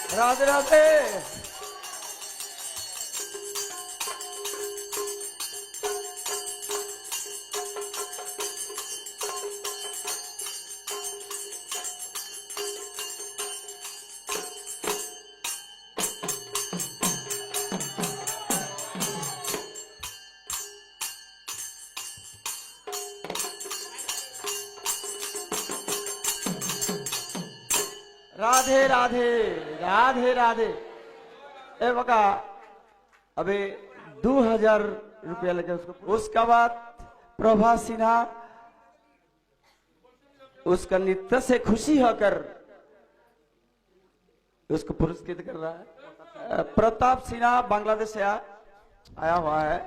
राधे राधे। राधे राधे राधे राधे। ए बका अबे 2000 रुपया लगे उसको। उसका बाद प्रभा सिन्हा उसका नृत्य से खुशी होकर उसको पुरस्कृत कर रहा है। प्रताप सिन्हा बांग्लादेश से आया हुआ है।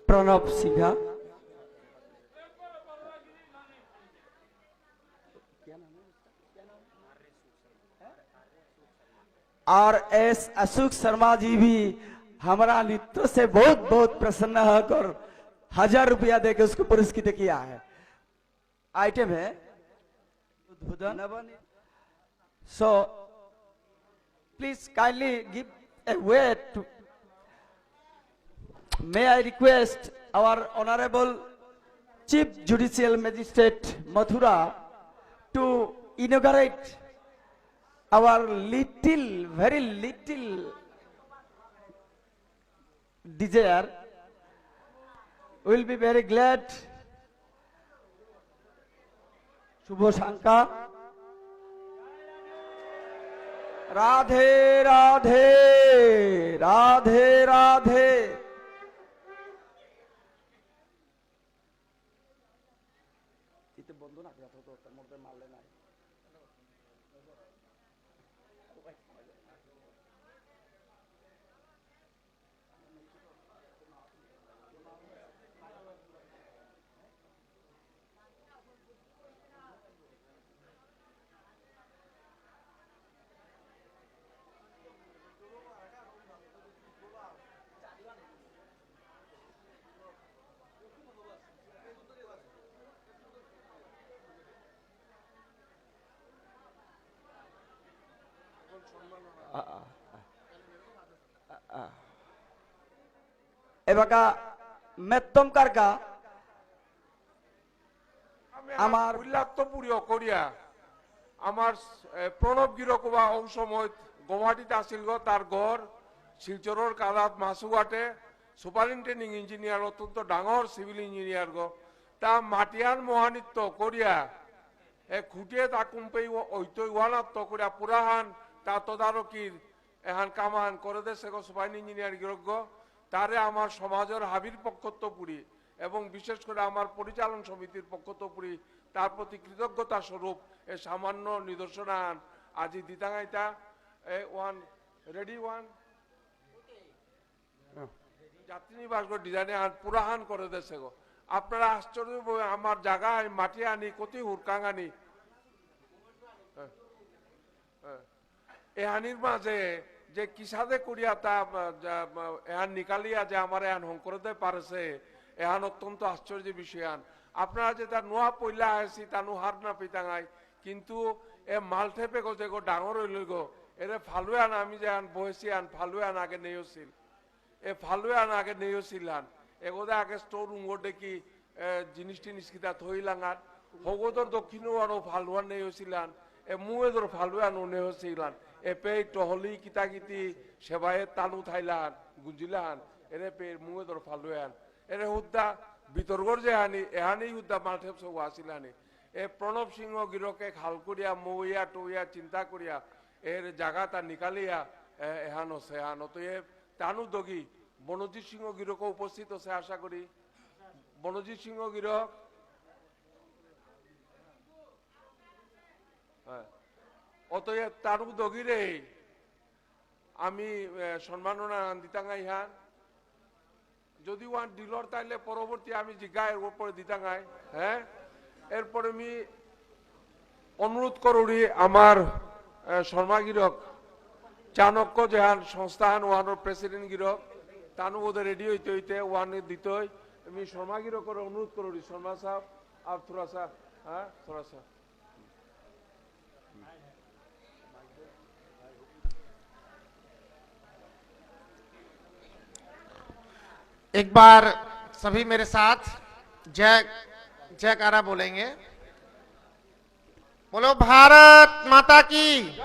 प्रणव सिन्हा और एस अशोक शर्मा जी भी हमारा नृत्य से बहुत बहुत प्रसन्न होकर 1000 रुपया देकर उसको पुरस्कृत किया है। आइटम है उद्बोधन। So please kindly give a way to may I request our honorable Chief Judicial Magistrate Mathura to inaugurate our little, very little desire. We will be very glad. Shubho Shankar. Radhe Radhe Radhe Radhe। বন্ধু না তার মধ্যে মারলে নাই। এবাকা মেত্তমকার কা আমার উল্লাক্তপুরীয় করিয়া আমার প্রণব গিরকবা অংশময় গুয়াহাটিতে আসিল তার গড় শিলচরের কালাত মাসুঘাটে সুপারিনটেন্ডিং ইঞ্জিনিয়ার অত্যন্ত ডাঙর সিভিল ইঞ্জিনিয়ার তা মাটিয়ান মহানিত্য করিয়া খুঁটিয়ে তা কুম্পেই ঐত ওয়ানাত্ম করিয়া পুরাহান তা তদারকির এহান কামান করে দেশে সুপারিন ইঞ্জিনিয়ার গিরজ্ঞ তারে আমার সমাজের হাবির পক্ষত্বপুরী এবং বিশেষ করে আমার পরিচালন সমিতির পক্ষত্বপুরী তার প্রতি কৃতজ্ঞতা স্বরূপ এ সামান্য নিদর্শনান আজি দিতাঙাইতা ওয়ান রেডি ওয়ান যাত্রী নিবাস ডিজাইনে আন পুরাহান করে দেশে গো। আপনারা আশ্চর্য আমার জায়গায় মাটি আনি কতি হুরকাং আনি এহানির মাঝে যে কিসাদে করিয়া তা এহান নিকালিয়া যে আমার এহান হংকরতে পারেছে এহান অত্যন্ত আশ্চর্য বিষয়ান। আপনারা যে তার নোয়া পইলা আসি তা নুহার না পিতাঙাই কিন্তু এ মালঠেপে গো যে গো ডাঙর হইল গো এরে ফালুয়ান আমি যে আন বহেছি আন ফালুয়ান আগে নেইছিল এ ফালুয়ান আগে নেইছিল আন এগোদা আগে স্টোর রুম দেখি জিনিস টিনিস কিতা থইলাঙার হগোদর দক্ষিণও আরো ফালুয়ান নেইছিলান এ মুয়েদর ফালুয়ান ও নেইছিলান এপে টহলি কিতা কিতি সেবায়ে তানু থাইলান গুঞ্জিলান এরে পে মুয়েদর ফালুয়ান এরে হুদ্দা বিতর্গর যে হানি এহানি হুদ্দা মালঠেপ সব আসিলানি এ প্রণব সিংহ গিরকে খাল করিয়া মইয়া টইয়া চিন্তা করিয়া এর জায়গাটা নিকালিয়া এহানো সেহান অতএব তানু দগি বনজিৎ সিংহ গিরক উপস্থিত আছে আশা করি। বনজিৎ সিংহ গিরক অতএব তানু দগিরে আমি সম্মাননা দিতাঙ্গাই হান যদি ওয়ান ডিলর তাইলে পরবর্তী আমি জিজ্ঞায় উপরে দিতাঙ্গাই। হ্যাঁ এরপরে আমি অনুরোধ করি আমার শর্মা গিরক চাণক্য যেহান সংস্থান ওয়ানোর প্রেসিডেন্ট গিরক তানু বোধহয় রেডি হইতে হইতে ওয়ান দিতে আমি শর্মা গিরক অনুরোধ করি। শর্মা সাহেব আর থোড়া সা হ্যাঁ থোড়া সা एक बार सभी मेरे साथ जय जयकारा बोलेंगे। बोलो भारत माता की।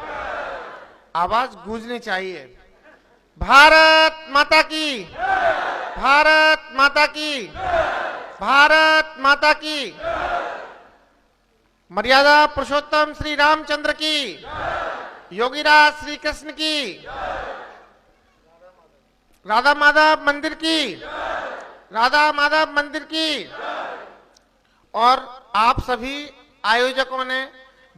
आवाज गूंजनी चाहिए। भारत माता की। भारत माता की। भारत माता की। मर्यादा पुरुषोत्तम श्री रामचंद्र की। योगीराज श्री कृष्ण की। राधा माधव मंदिर की। राधा माधव मंदिर की। और आप सभी आयोजकों ने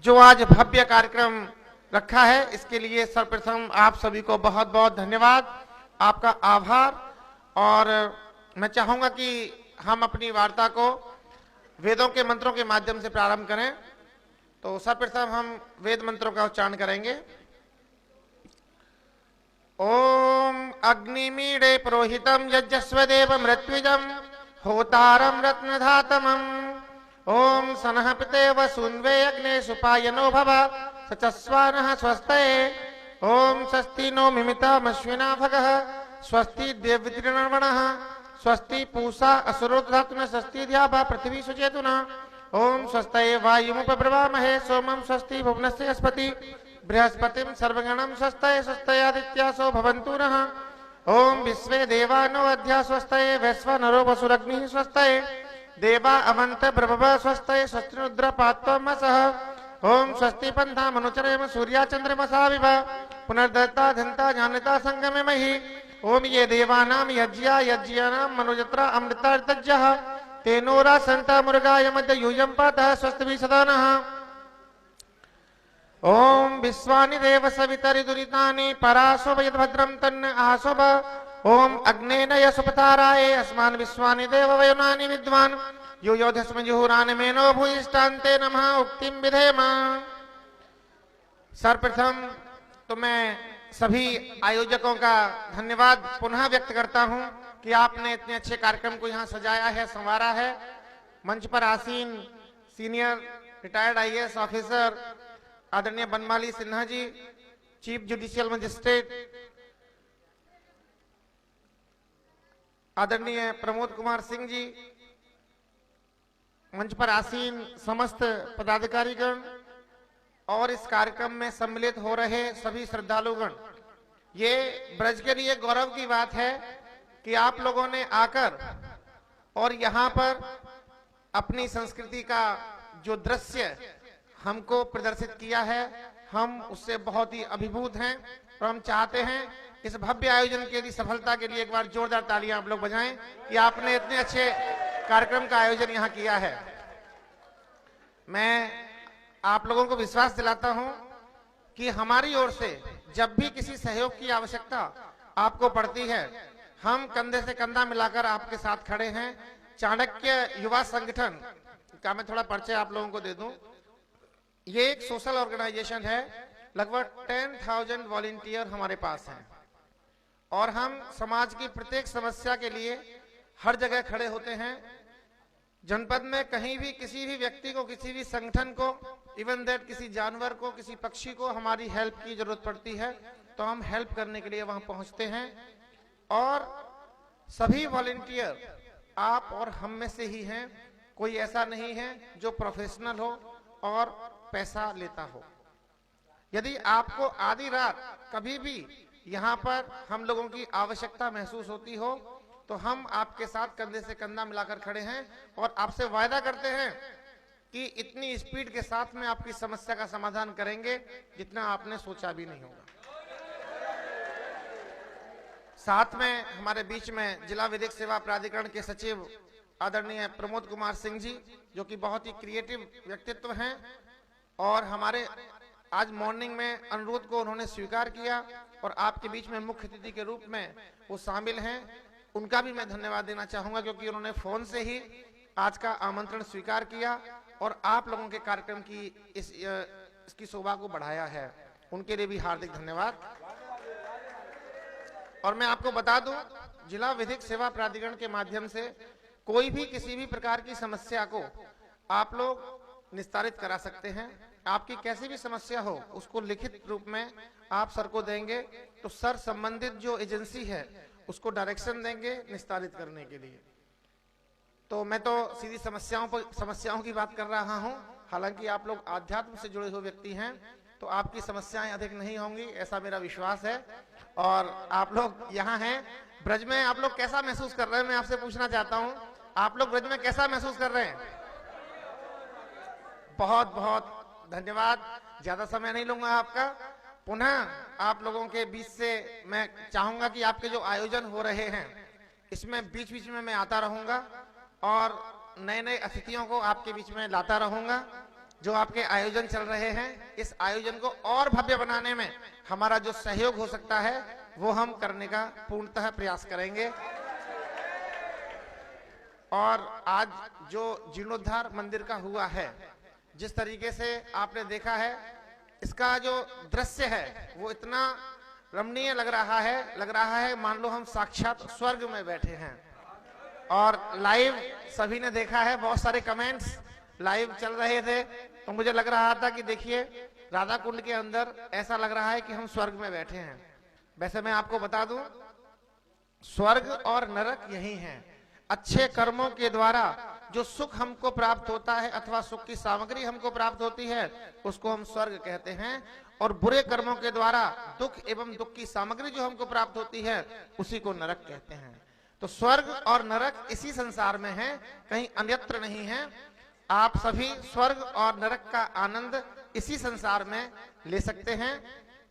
जो आज भव्य कार्यक्रम रखा है, इसके लिए सर्वप्रथम आप सभी को बहुत बहुत धन्यवाद, आपका आभार। और मैं चाहूंगा कि हम अपनी वार्ता को वेदों के मंत्रों के माध्यम से प्रारंभ करें। तो सर्वप्रथम हम वेद मंत्रों का उच्चारण करेंगे। ओम अग्निमीडे पुरोहितम यज्ञस्वदेव मृत्युजम होतारम रत्नधातमम। ओम सनः पितेव सुन्वे अग्ने सुपायनो भव सचस्वानः स्वस्तये। ओम स्वस्ति नो मिमितामश्विना भगः स्वस्ति देववितृणवणः स्वस्ति पूषा असुरो धातुना स्वस्ति द्यावा पृथ्वी सुचेतुना। ओम स्वस्तये वायुमुपब्रवामहे सोमं स्वस्ति भुवनस्य अस्पति बृहस्पतिं सर्वगणं स्वस्तये स्वस्तयादित्यासो भवन्तु नः। ओम विश्वे देवानो अध्या स्वस्तये वैश्वानरो वसुरग्निः स्वस्तये देवा अवंत प्रभव स्वस्तये स्वस्तिरुद्र पात्वमसः। ओम स्वस्ति पंथा मनुचरेम सूर्या चंद्रमसा विभ पुनर्दत्ता धनता जानता संगमे मही। ओम ये देवानाम यज्ञा यज्ञानां मनुजत्रा अमृता ऋतज्ञः तेनोरा संता मुर्गाय मध्य यूयं पातः स्वस्ति सदा नः। ओम विश्वानि देव सवितरि दुरितानि पराशोभ यद्भद्रं तन्न आशोभ। ओम अग्नेन यसुपताराये अस्मान् विश्वानि देव वयुनानि विद्वान् यो योधस्म जुहुरान मेनो भूयिष्ठान्ते नमः उक्तिं विधेम। सर्वप्रथम तो मैं सभी आयोजकों का धन्यवाद पुनः व्यक्त करता हूं कि आपने इतने अच्छे कार्यक्रम को यहाँ सजाया है, संवारा है। मंच पर आसीन सीनियर रिटायर्ड आईएएस ऑफिसर आदरणीय Banmali Sinha ji, chief judicial magistrate आदरणीय प्रमोद कुमार सिंह जी, मंच पर आसीन समस्त पदाधिकारीगण और इस कार्यक्रम में सम्मिलित हो रहे सभी श्रद्धालुगण, ये ब्रज के लिए गौरव की बात है कि आप लोगों ने आकर और यहाँ पर अपनी संस्कृति का जो दृश्य हमको प्रदर्शित किया है, हम उससे बहुत ही अभिभूत हैं। और हम चाहते हैं इस भव्य आयोजन के लिए सफलता के लिए एक बार जोरदार तालियां आप लोग बजाएं कि आपने इतने अच्छे कार्यक्रम का आयोजन यहाँ किया है। मैं आप लोगों को विश्वास दिलाता हूं कि हमारी ओर से जब भी किसी सहयोग की आवश्यकता आपको पड़ती है, हम कंधे से कंधा मिलाकर आपके साथ खड़े हैं। चाणक्य युवा संगठन का मैं थोड़ा परिचय आप लोगों को दे दूं। ये एक सोशल ऑर्गेनाइजेशन है, लगभग 10,000 वॉलंटियर हमारे पास हैं और हम समाज की प्रत्येक समस्या के लिए हर जगह खड़े होते हैं। जनपद में कहीं भी किसी भी व्यक्ति को, किसी भी संगठन को, इवन दैट किसी जानवर को, किसी पक्षी को हमारी हेल्प की जरूरत पड़ती है तो हम हेल्प करने के लिए वहां पहुंचते हैं। और सभी वॉलंटियर आप और हम में से ही हैं, कोई ऐसा नहीं है जो प्रोफेशनल हो और पैसा लेता हो। यदि आपको आधी रात कभी भी यहाँ पर हम लोगों की आवश्यकता महसूस होती हो तो हम आपके साथ कंधे से कंधा मिलाकर खड़े हैं और आपसे वायदा करते हैं कि इतनी स्पीड के साथ में आपकी समस्या का समाधान करेंगे जितना आपने सोचा भी नहीं होगा। साथ में हमारे बीच में जिला विधिक सेवा प्राधिकरण के सचिव आदरणीय प्रमोद कुमार सिंह जी, जो कि बहुत ही क्रिएटिव व्यक्तित्व हैं और हमारे आज मॉर्निंग में अनुरोध को उन्होंने स्वीकार किया और आपके बीच में मुख्य अतिथि के रूप में वो शामिल हैं। उनका भी मैं धन्यवाद देना चाहूंगा क्योंकि उन्होंने फोन से ही आज का आमंत्रण स्वीकार किया और आप लोगों के कार्यक्रम की इसकी शोभा को बढ़ाया है। उनके लिए भी हार्दिक धन्यवाद। और मैं आपको बता दूं, जिला विधिक सेवा प्राधिकरण के माध्यम से कोई भी किसी भी प्रकार की समस्या को आप लोग निस्तारित करा सकते हैं। आपकी कैसी भी समस्या हो उसको लिखित रूप में आप सर को देंगे तो सर संबंधित जो एजेंसी है उसको डायरेक्शन देंगे निस्तारित करने के लिए। तो मैं तो सीधी समस्याओं की बात कर रहा हूं। हालांकि आप लोग आध्यात्म से जुड़े हुए व्यक्ति हैं, तो आपकी समस्याएं अधिक नहीं होंगी, ऐसा मेरा विश्वास है। और आप लोग यहाँ हैं ब्रज में, आप लोग कैसा महसूस कर रहे हैं, मैं आपसे पूछना चाहता हूं, आप लोग ब्रज में कैसा महसूस कर रहे हैं? बहुत बहुत धन्यवाद। ज्यादा समय नहीं लूंगा आपका। पुनः आप लोगों के बीच से मैं चाहूंगा कि आपके जो आयोजन हो रहे हैं इसमें बीच बीच में मैं आता रहूंगा और नए नए अतिथियों को आपके बीच में लाता रहूंगा। जो आपके आयोजन चल रहे हैं, इस आयोजन को और भव्य बनाने में हमारा जो सहयोग हो सकता है वो हम करने का पूर्णतः प्रयास करेंगे। और आज जो जीर्णोद्धार मंदिर का हुआ है, जिस तरीके से आपने देखा है, इसका जो दृश्य है वो इतना रमणीय लग रहा है मान लो हम साक्षात स्वर्ग में बैठे हैं। और लाइव सभी ने देखा है, बहुत सारे कमेंट्स लाइव चल रहे थे, तो मुझे लग रहा था कि देखिए राधा कुंड के अंदर ऐसा लग रहा है कि हम स्वर्ग में बैठे हैं। वैसे मैं आपको बता दूं, स्वर्ग और नरक यही है। अच्छे कर्मों के द्वारा जो सुख हमको प्राप्त होता है अथवा सुख की सामग्री हमको प्राप्त होती है उसको हम स्वर्ग कहते हैं, और बुरे कर्मों के द्वारा दुख एवं दुख की सामग्री जो हमको प्राप्त होती है उसी को नरक कहते हैं। तो स्वर्ग और नरक इसी संसार में है, कहीं अन्यत्र नहीं है। आप सभी स्वर्ग और नरक का आनंद इसी संसार में ले सकते हैं।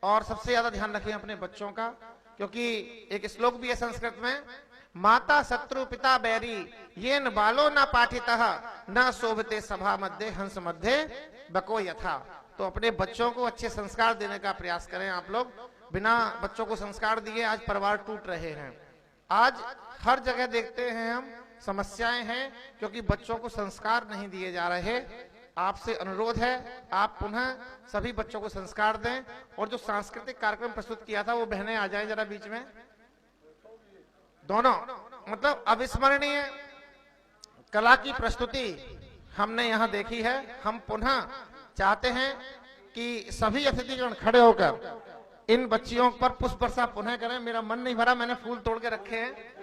और सबसे ज्यादा ध्यान रखें अपने बच्चों का, क्योंकि एक श्लोक भी है संस्कृत में, माता शत्रु पिता बैरी ये न बालो न पाठितः न शोभते सभा मध्य हंस मध्य बको यथा। तो अपने बच्चों को अच्छे संस्कार देने का प्रयास करें आप लोग। बिना बच्चों को संस्कार दिए आज परिवार टूट रहे हैं। आज हर जगह देखते हैं हम समस्याएं हैं, क्योंकि बच्चों को संस्कार नहीं दिए जा रहे। आपसे अनुरोध है, आप पुनः सभी बच्चों को संस्कार दें। और जो सांस्कृतिक कार्यक्रम प्रस्तुत किया था वो बहनें आ जाएं जरा बीच में, दोनों, मतलब अविस्मरणीय कला की प्रस्तुति हमने यहाँ देखी है। हम पुनः चाहते हैं कि सभी अतिथिगण खड़े होकर इन बच्चियों पर पुष्प वर्षा पुनः करें। मेरा मन नहीं भरा, मैंने फूल तोड़ के रखे हैं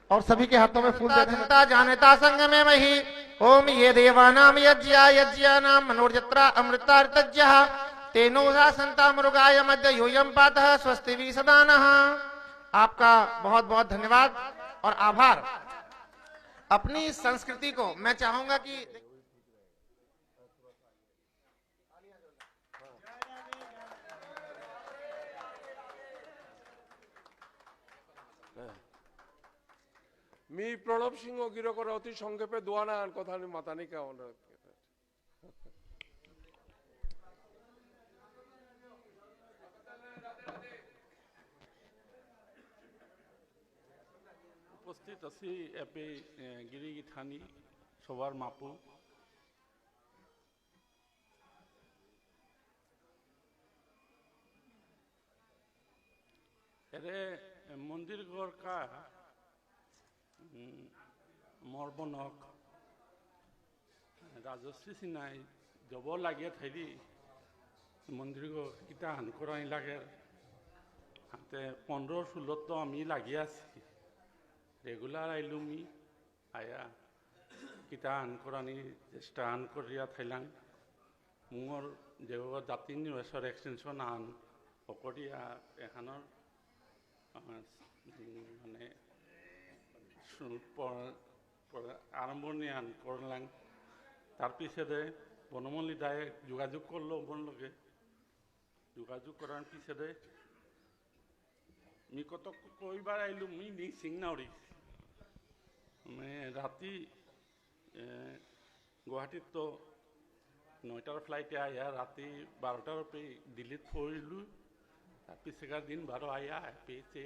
और सभी के हाथों में फूल देता जानता संग में वही ओम ये देवानाम यज्ञानाम मनोर्जत्रा अमृतार्तज्ञः तेनोजा संता मृगाय मध्य यूयम पातः स्वस्ति भी सदानः। आपका बहुत बहुत धन्यवाद और आभार। अपनी संस्कृति को मैं चाहूंगा कि मी प्रणब सिंह गिरो করে অতি সংক্ষেপে দোয়া না কথা নি মাথা নি কেমন উপস্থিত আছি এপে গিরিগি থানি সবার মাপু এরে মন্দির ঘর কা মরবনক রাজশ্রী সিনাই জব লাগে থাইলি মন্দির কিতা হান করাই লাগে হাতে 15-16 তো আমি লাগি আছি রেগুলার আইলুমি আয়া কিতা হান করানি চেষ্টা হান করিয়া থাইলাং মোর যে জাতি নিবাসর এক্সটেনশন হান অকরিয়া এখানোর মানে আরম্ভণি আন করলাম। তার পিছনে বনমল্লী দায়ে যোগাযোগ করলো বোন লোকে যোগাযোগ করার পিছনে মি কত কইবার আইলু মি নি সিংনাউরি মানে রাতি গুয়াহাটিত তো 9টার ফ্লাইটে আয়া রাতি 12টার পে দিল্লিত পড়িলু। তার পিছকার দিন 12 আয়া পেয়েছে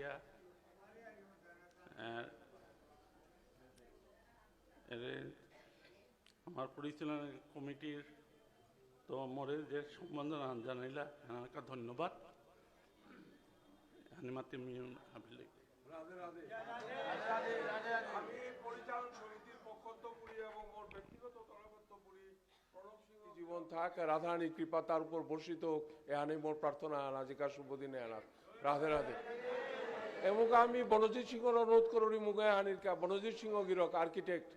আমার পরিচালনা কমিটির তো মরে যে সম্বন্ধনা জানাইলা এনাকা ধন্যবাদ। হানিমাতি মিউন আবিলে রাধে রাধে। আমি পরিচালন সমিতির পক্ষত্বপুরী এবং ওর ব্যক্তিগত তরফত্বপুরী প্রণব সিংহ জীবন থাক রাধারানী কৃপা তার উপর বর্ষিত হোক এখানে মোর প্রার্থনা নাজিকা শুভ দিনে এনার রাধে রাধে। এমুক আমি বনজিৎ সিংহর অনুরোধ করি মুগে হানির কা বনজিৎ সিংহ গিরক আর্কিটেক্ট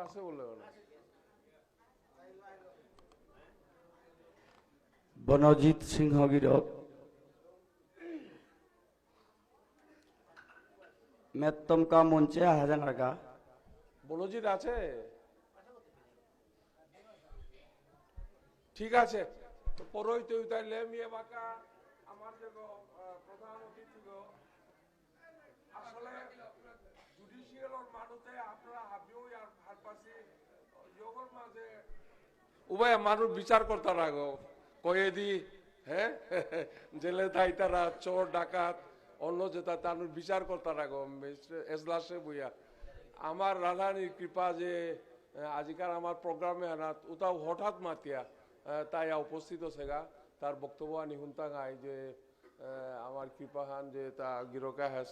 আছে বলে বনজিৎ সিংহ গিরক मैं तुमका मुंचे हाजन रखा বনজিৎ আছে ঠিক আছে তো পরই তো তাইলে মিয়া বাকা আমার যে প্রধান অতিথি গো আসলে জুডিশিয়াল মানুষে আপনারা হাবিও আর হারপাসি যোগর মাঝে উভয় মানুষ বিচার করতে রাখো কয়েদি হ্যাঁ জেলে থাই তারা চোর ডাকাত অন্য যেটা তানুর বিচার করতে রাখো এজলাসে বইয়া আমার রাধানির কৃপা যে আজিকার আমার প্রোগ্রামে আনাত ওটাও হঠাৎ মাতিয়া তাই উপস্থিত সেগা তার বক্তব্য আনি শুনতা গাই যে আমার কৃপাহান যে তা गिरोका है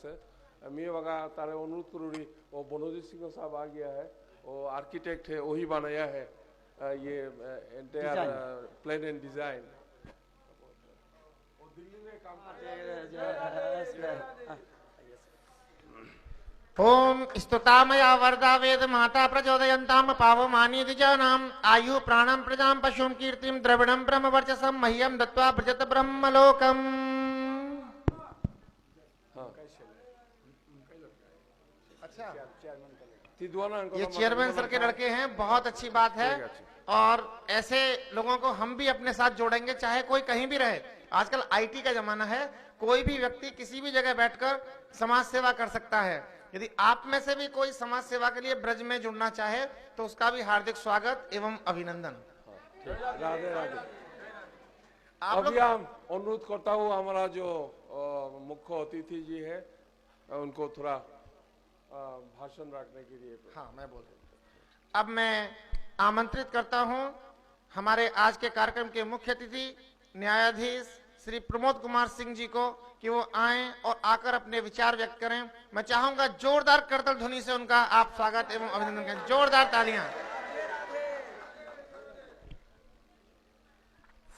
मैं बगा तारे अनुरोध करूरी वो बनोजीत सिंह साहब आ गया है वो आर्किटेक्ट है वही बनाया है ये entire plan and design Delhi में काम ओम स्तुतामया वरदा वेद माता प्रचोदयन्ताम पावमानी द्विजानाम आयु प्राणम प्रजाम पशुम कीर्तिम द्रविणम ब्रह्म वर्चसम मह्यम दत्वा प्रजत ब्रह्मलोकम। अच्छा, ये चेयरमैन सर के लड़के हैं, बहुत अच्छी बात है। और ऐसे लोगों को हम भी अपने साथ जोड़ेंगे, चाहे कोई कहीं भी रहे। आजकल आईटी का जमाना है, कोई भी व्यक्ति किसी भी जगह बैठकर समाज सेवा कर सकता है। यदि आप में से भी कोई समाज सेवा के लिए ब्रज में जुड़ना चाहे तो उसका भी हार्दिक स्वागत एवं अभिनंदन। राधे राधे। आप अभी हम अनुरोध करता हूँ हमारा जो मुख्य अतिथि जी है उनको थोड़ा भाषण रखने के लिए। हाँ, मैं बोल रहा हूँ। अब मैं आमंत्रित करता हूँ हमारे आज के कार्यक्रम के मुख्य अतिथि न्यायाधीश श्री प्रमोद कुमार सिंह जी को कि वो आएं और आकर अपने विचार व्यक्त करें। मैं चाहूंगा जोरदार करतल ध्वनि से उनका आप स्वागत एवं अभिनंदन करें। जोरदार तालियां।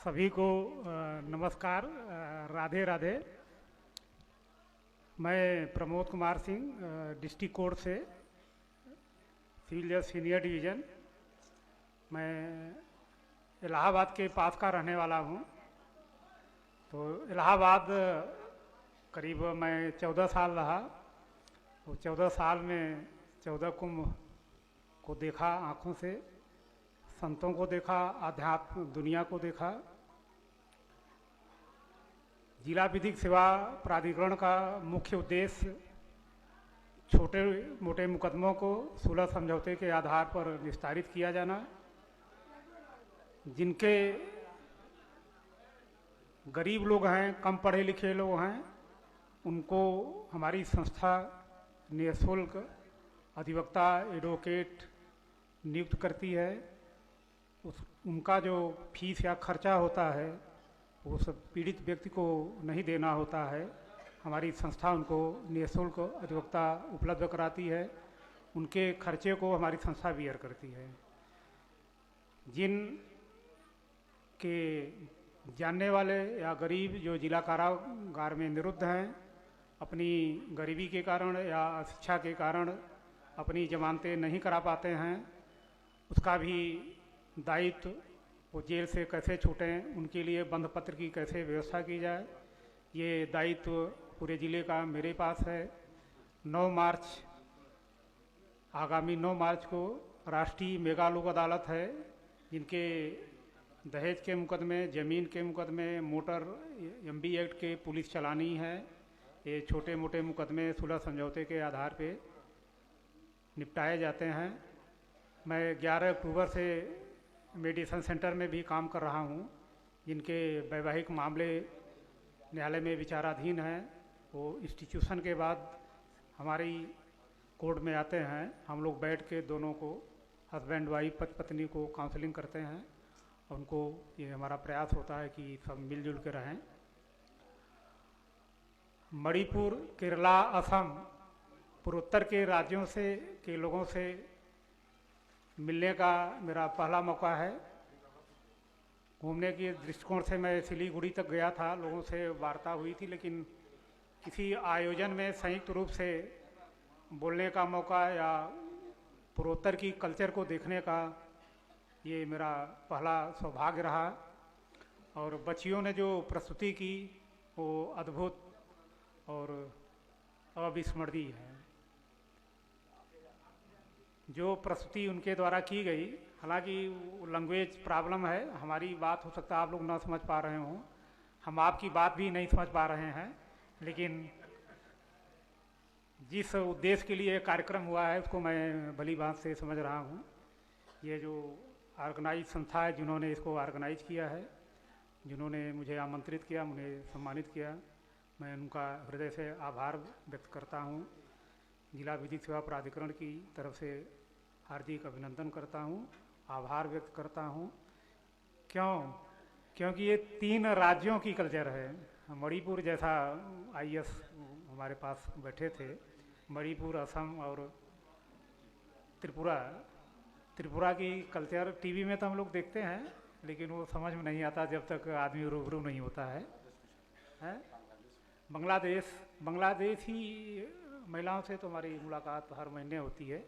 सभी को नमस्कार, राधे राधे। मैं प्रमोद कुमार सिंह, डिस्ट्रिक्ट कोर्ट से सिविल जज सीनियर डिवीज़न। मैं इलाहाबाद के पास का रहने वाला हूँ। तो इलाहाबाद करीब मैं 14 साल रहा। तो 14 साल में 14 कुंभ को देखा आँखों से, संतों को देखा, आध्यात्म दुनिया को देखा। जिला विधिक सेवा प्राधिकरण का मुख्य उद्देश्य छोटे मोटे मुकदमों को सुलह समझौते के आधार पर निस्तारित किया जाना, जिनके गरीब लोग हैं, कम पढ़े लिखे लोग हैं, उनको हमारी संस्था निःशुल्क अधिवक्ता एडवोकेट नियुक्त करती है। उनका जो फीस या खर्चा होता है वो सब पीड़ित व्यक्ति को नहीं देना होता है। हमारी संस्था उनको निःशुल्क अधिवक्ता उपलब्ध कराती है, उनके खर्चे को हमारी संस्था बियर करती है। जिन के जानने वाले या गरीब जो जिला कारागार में निरुद्ध हैं, अपनी गरीबी के कारण या अशिक्षा के कारण अपनी जमानतें नहीं करा पाते हैं, उसका भी दायित्व वो जेल से कैसे छूटें, उनके लिए बंध पत्र की कैसे व्यवस्था की जाए, ये दायित्व पूरे ज़िले का मेरे पास है। 9 मार्च आगामी 9 मार्च को राष्ट्रीय मेगा लोक अदालत है, जिनके दहेज के मुकदमे, ज़मीन के मुकदमे, मोटर एमबी एक्ट के पुलिस चलानी है। ये छोटे मोटे मुकदमे सुलह समझौते के आधार पे निपटाए जाते हैं। मैं 11 अक्टूबर से मेडिसन सेंटर में भी काम कर रहा हूँ, जिनके वैवाहिक मामले न्यायालय में विचाराधीन हैं। वो इंस्टीट्यूशन के बाद हमारी कोर्ट में आते हैं। हम लोग बैठ के दोनों को, हस्बैंड वाइफ, पति पत्नी को काउंसलिंग करते हैं। उनको ये हमारा प्रयास होता है कि सब मिलजुल के रहें। मणिपुर, केरला, असम पूर्वोत्तर के राज्यों से के लोगों से मिलने का मेरा पहला मौका है। घूमने के दृष्टिकोण से मैं सिलीगुड़ी तक गया था, लोगों से वार्ता हुई थी, लेकिन किसी आयोजन में संयुक्त रूप से बोलने का मौका या पूर्वोत्तर की कल्चर को देखने का ये मेरा पहला सौभाग्य रहा। और बच्चियों ने जो प्रस्तुति की वो अद्भुत और अविस्मरणीय है। जो प्रस्तुति उनके द्वारा की गई, हालांकि लैंग्वेज प्रॉब्लम है, हमारी बात हो सकता है आप लोग ना समझ पा रहे हों, हम आपकी बात भी नहीं समझ पा रहे हैं, लेकिन जिस उद्देश्य के लिए कार्यक्रम हुआ है उसको मैं भली बात से समझ रहा हूँ। ये जो ऑर्गेनाइज संस्था है जिन्होंने इसको ऑर्गेनाइज किया है, जिन्होंने मुझे आमंत्रित किया, मुझे सम्मानित किया, मैं उनका हृदय से आभार व्यक्त करता हूँ। जिला विधिक सेवा प्राधिकरण की तरफ से हार्दिक अभिनंदन करता हूँ, आभार व्यक्त करता हूँ। क्योंकि ये 3 राज्यों की कल्चर है। मणिपुर जैसा आईएएस हमारे पास बैठे थे, मणिपुर, असम और त्रिपुरा की कल्चर टीवी में तो हम लोग देखते हैं, लेकिन वो समझ में नहीं आता जब तक आदमी रूबरू नहीं होता है। बांग्लादेशी महिलाओं से तो हमारी मुलाकात हर महीने होती है।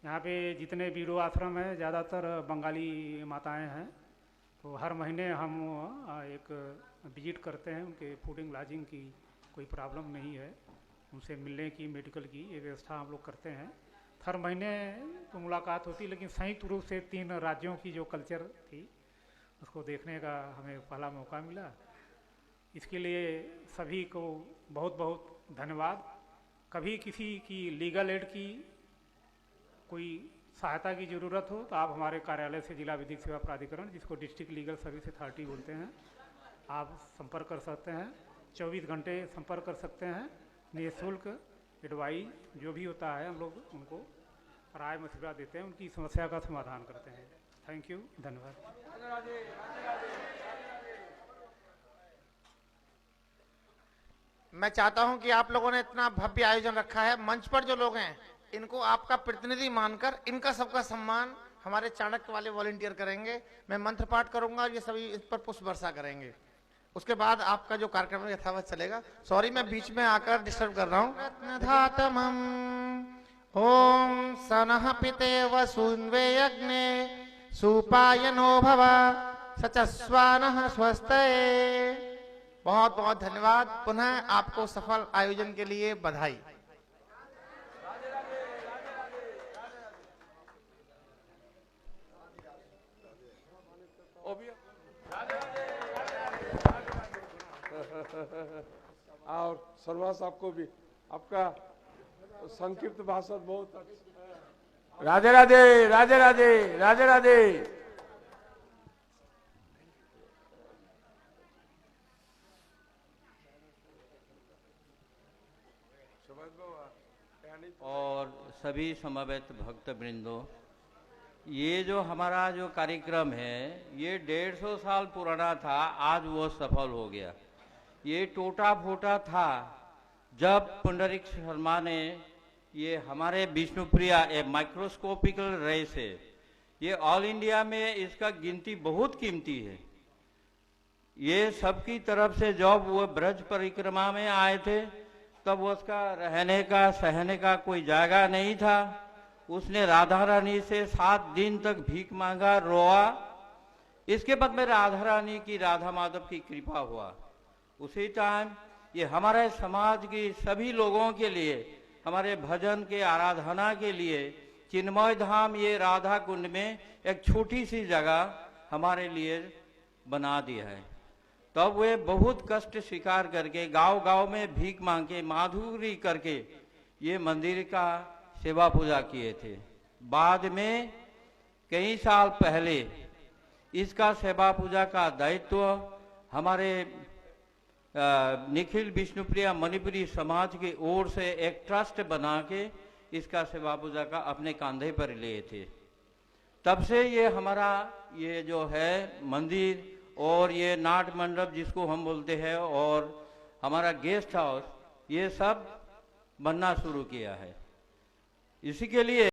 यहाँ पे जितने बीडो आश्रम हैं ज़्यादातर बंगाली माताएं हैं, तो हर महीने हम एक विजिट करते हैं। उनके फूडिंग लॉजिंग की कोई प्रॉब्लम नहीं है, उनसे मिलने की, मेडिकल की ये व्यवस्था हम लोग करते हैं। हर महीने तो मुलाकात होती, लेकिन संयुक्त रूप से 3 राज्यों की जो कल्चर थी उसको देखने का हमें पहला मौका मिला। इसके लिए सभी को बहुत बहुत धन्यवाद। कभी किसी की लीगल एड की कोई सहायता की ज़रूरत हो तो आप हमारे कार्यालय से, जिला विधिक सेवा प्राधिकरण, जिसको डिस्ट्रिक्ट लीगल सर्विस अथॉरिटी बोलते हैं, आप संपर्क कर सकते हैं। 24 घंटे संपर्क कर सकते हैं। निःशुल्क एडवाइस जो भी होता है हम लोग उनको राय मशविरा देते हैं, उनकी समस्या का समाधान करते हैं। थैंक यू, धन्यवाद। मैं चाहता हूं कि आप लोगों ने इतना भव्य आयोजन रखा है, मंच पर जो लोग हैं इनको आपका प्रतिनिधि मानकर इनका सबका सम्मान हमारे चाणक्य वाले वॉलंटियर करेंगे। मैं मंत्र पाठ करूंगा, ये सभी इस पर पुष्प वर्षा करेंगे। उसके बाद आपका जो कार्यक्रम है यथावत चलेगा। सॉरी, मैं बीच में आकर डिस्टर्ब कर रहा हूँ। रत्नधातमं ओम सनः पितेव सुन्वे अग्ने सुपायनो भव सचस्वानः स्वस्तये। बहुत बहुत धन्यवाद। पुनः आपको सफल आयोजन के लिए बधाई। और शर्मा साहब को भी आपका संक्षिप्त भाषण बहुत अच्छा। राधे राधे, राधे राधे, राधे राधे। और सभी समवेत भक्त वृंदों, ये जो हमारा जो कार्यक्रम है ये 150 साल पुराना था, आज वो सफल हो गया। ये टूटा फूटा था जब पुंडरीक शर्मा ने ये हमारे विष्णुप्रिया एक माइक्रोस्कोपिकल रे से, ये ऑल इंडिया में इसका गिनती बहुत कीमती है। ये सबकी तरफ से जब वो ब्रज परिक्रमा में आए थे तब उसका रहने का सहने का कोई जगह नहीं था। उसने राधा रानी से 7 दिन तक भीख मांगा, रोआ। इसके बाद में राधा रानी की, राधा माधव की कृपा हुआ। उसी टाइम ये हमारे समाज की सभी लोगों के लिए, हमारे भजन के आराधना के लिए चिन्मय धाम ये राधा कुंड में एक छोटी सी जगह हमारे लिए बना दी है। तब वे बहुत कष्ट स्वीकार करके गांव-गांव में भीख मांग के, माधुरी करके ये मंदिर का सेवा पूजा किए थे। बाद में कई साल पहले इसका सेवा पूजा का दायित्व हमारे निखिल विष्णुप्रिया मणिपुरी समाज की ओर से एक ट्रस्ट बना के इसका सेवा पूजा का अपने कंधे पर लिए थे। तब से ये हमारा ये जो है मंदिर और ये नाट मंडप जिसको हम बोलते हैं और हमारा गेस्ट हाउस, ये सब बनना शुरू किया है। इसी के लिए